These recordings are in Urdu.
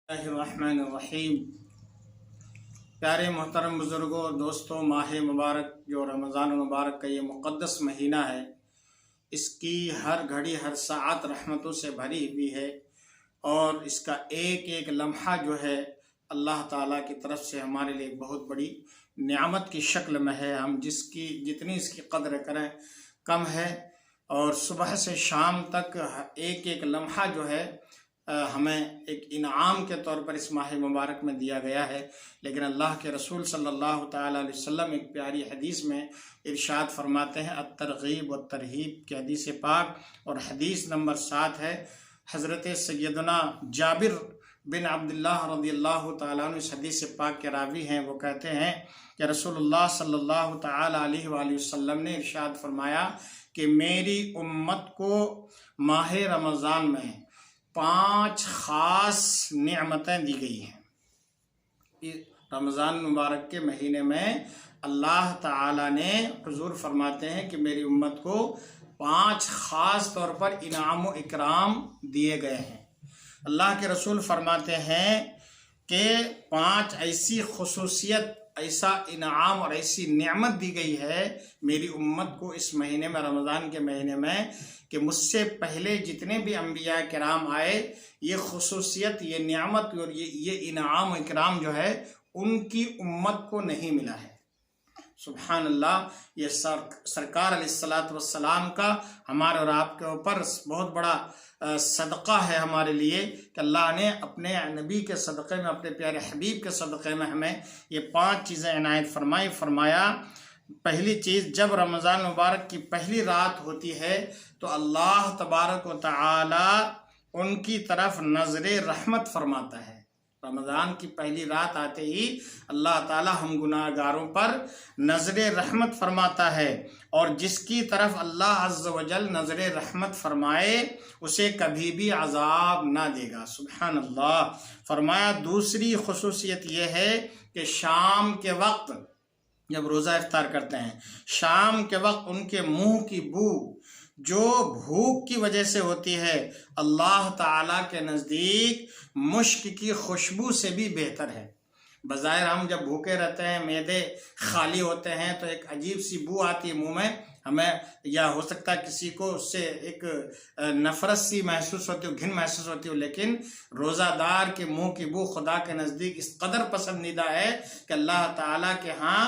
اللہ الرحمن الرحیم۔ پیارے محترم بزرگوں، دوستوں، ماہ مبارک جو رمضان المبارک کا یہ مقدس مہینہ ہے، اس کی ہر گھڑی ہر ساعت رحمتوں سے بھری ہوئی ہے، اور اس کا ایک ایک لمحہ جو ہے اللہ تعالیٰ کی طرف سے ہمارے لیے ایک بہت بڑی نعمت کی شکل میں ہے۔ ہم جتنی اس کی قدر کریں کم ہے، اور صبح سے شام تک ایک ایک لمحہ جو ہے ہمیں ایک انعام کے طور پر اس ماہ مبارک میں دیا گیا ہے۔ لیکن اللہ کے رسول صلی اللہ تعالیٰ علیہ وسلم ایک پیاری حدیث میں ارشاد فرماتے ہیں، الترغیب والترہیب کی حدیث پاک، اور حدیث نمبر 7 ہے۔ حضرت سیدنا جابر بن عبداللہ رضی اللہ تعالیٰ عنہ اس حدیث پاک کے راوی ہیں۔ وہ کہتے ہیں کہ رسول اللہ صلی اللہ تعالیٰ علیہ وآلہ وسلم نے ارشاد فرمایا کہ میری امت کو ماہ رمضان میں 5 خاص نعمتیں دی گئی ہیں۔ رمضان مبارک کے مہینے میں اللہ تعالیٰ نے حضور فرماتے ہیں کہ میری امت کو 5 خاص طور پر انعام و اکرام دیے گئے ہیں۔ اللہ کے رسول فرماتے ہیں کہ 5 ایسی خصوصیت، ایسا انعام اور ایسی نعمت دی گئی ہے میری امت کو اس مہینے میں، رمضان کے مہینے میں، کہ مجھ سے پہلے جتنے بھی انبیاء کرام آئے، یہ خصوصیت، یہ نعمت اور یہ انعام و اکرام جو ہے ان کی امت کو نہیں ملا ہے۔ سبحان اللہ، یہ سرکار علیہ السلام کا ہمارے اور آپ کے اوپر بہت بڑا صدقہ ہے ہمارے لیے کہ اللہ نے اپنے نبی کے صدقے میں، اپنے پیارے حبیب کے صدقے میں ہمیں یہ 5 چیزیں عنایت فرمایا۔ پہلی چیز، جب رمضان مبارک کی پہلی رات ہوتی ہے تو اللہ تبارک و تعالی ان کی طرف نظر رحمت فرماتا ہے۔ رمضان کی پہلی رات آتے ہی اللہ تعالی ہم گناہ گاروں پر نظر رحمت فرماتا ہے، اور جس کی طرف اللہ عز و جل نظر رحمت فرمائے اسے کبھی بھی عذاب نہ دے گا۔ سبحان اللہ۔ فرمایا دوسری خصوصیت یہ ہے کہ شام کے وقت جب روزہ افطار کرتے ہیں، شام کے وقت ان کے منہ کی بو جو بھوک کی وجہ سے ہوتی ہے، اللہ تعالیٰ کے نزدیک مشک کی خوشبو سے بھی بہتر ہے۔ بظاہر ہم جب بھوکے رہتے ہیں، معدے خالی ہوتے ہیں، تو ایک عجیب سی بو آتی ہے منہ میں، ہمیں یا ہو سکتا ہے کسی کو اس سے ایک نفرت سی محسوس ہوتی ہو، گھن محسوس ہوتی ہو، لیکن روزہ دار کے منہ کی بو خدا کے نزدیک اس قدر پسندیدہ ہے کہ اللہ تعالیٰ کے ہاں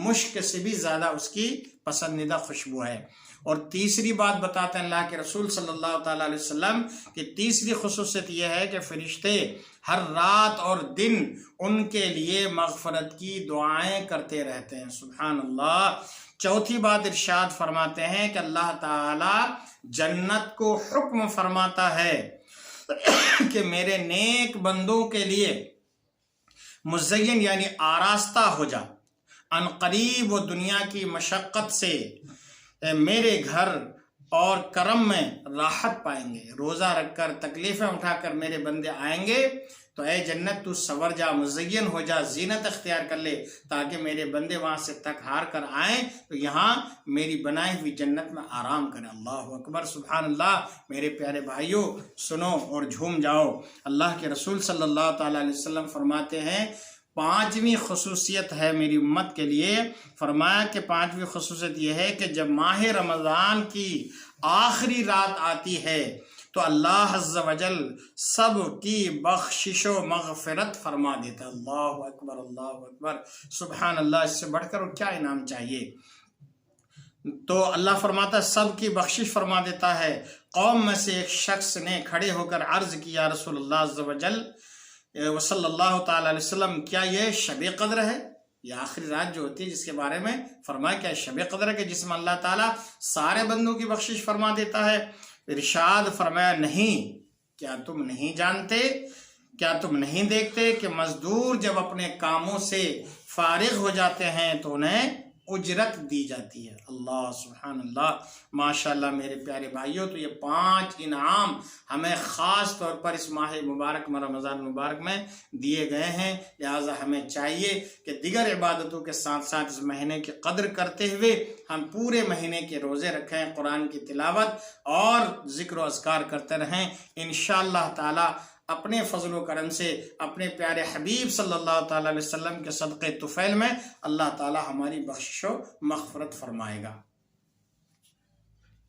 مشک سے بھی زیادہ اس کی پسندیدہ خوشبو ہے۔ اور تیسری بات بتاتے ہیں اللہ کے رسول صلی اللہ تعالیٰ علیہ وسلم کہ تیسری خصوصیت یہ ہے کہ فرشتے ہر رات اور دن ان کے لیے مغفرت کی دعائیں کرتے رہتے ہیں۔ سبحان اللہ۔ چوتھی بات ارشاد فرماتے ہیں کہ اللہ تعالیٰ جنت کو حکم فرماتا ہے کہ میرے نیک بندوں کے لیے مزین یعنی آراستہ ہو جا، ان قریب وہ دنیا کی مشقت سے میرے گھر اور کرم میں راحت پائیں گے۔ روزہ رکھ کر، تکلیفیں اٹھا کر میرے بندے آئیں گے تو اے جنت تو سور جا، مزین ہو جا، زینت اختیار کر لے، تاکہ میرے بندے وہاں سے تک ہار کر آئیں تو یہاں میری بنائی ہوئی جنت میں آرام کریں۔ اللہ اکبر، سبحان اللہ۔ میرے پیارے بھائیوں، سنو اور جھوم جاؤ۔ اللہ کے رسول صلی اللہ تعالیٰ علیہ وسلم فرماتے ہیں 5ویں خصوصیت ہے میری امت کے لیے۔ فرمایا کہ 5ویں خصوصیت یہ ہے کہ جب ماہ رمضان کی آخری رات آتی ہے تو اللہ عز و جل سب کی بخشش و مغفرت فرما دیتا ہے۔ اللہ اکبر، اللہ اکبر، سبحان اللہ۔ اس سے بڑھ کر کیا انعام چاہیے؟ تو اللہ فرماتا ہے سب کی بخشش فرما دیتا ہے۔ قوم میں سے ایک شخص نے کھڑے ہو کر عرض کیا رسول اللہ عز و جل صلی اللہ تعالیٰ علیہ وسلم، کیا یہ شب قدر ہے؟ یہ آخری رات جو ہوتی ہے جس کے بارے میں فرمایا کیا شب قدر ہے کہ جس میں اللہ تعالیٰ سارے بندوں کی بخشش فرما دیتا ہے؟ ارشاد فرمایا نہیں، کیا تم نہیں جانتے، کیا تم نہیں دیکھتے کہ مزدور جب اپنے کاموں سے فارغ ہو جاتے ہیں تو انہیں اجرت دی جاتی ہے۔ اللہ، سبحان اللہ، ماشاءاللہ۔ میرے پیارے بھائیوں، تو یہ 5 انعام ہمیں خاص طور پر اس ماہ مبارک میں، رمضان مبارک میں دیے گئے ہیں، لہٰذا ہمیں چاہیے کہ دیگر عبادتوں کے ساتھ ساتھ اس مہینے کی قدر کرتے ہوئے ہم پورے مہینے کے روزے رکھیں، قرآن کی تلاوت اور ذکر و اذکار کرتے رہیں۔ انشاءاللہ تعالی اپنے فضل و کرم سے اپنے پیارے حبیب صلی اللہ تعالیٰ علیہ وسلم کے صدقے طفیل میں اللہ تعالیٰ ہماری بخشش و مغفرت فرمائے گا۔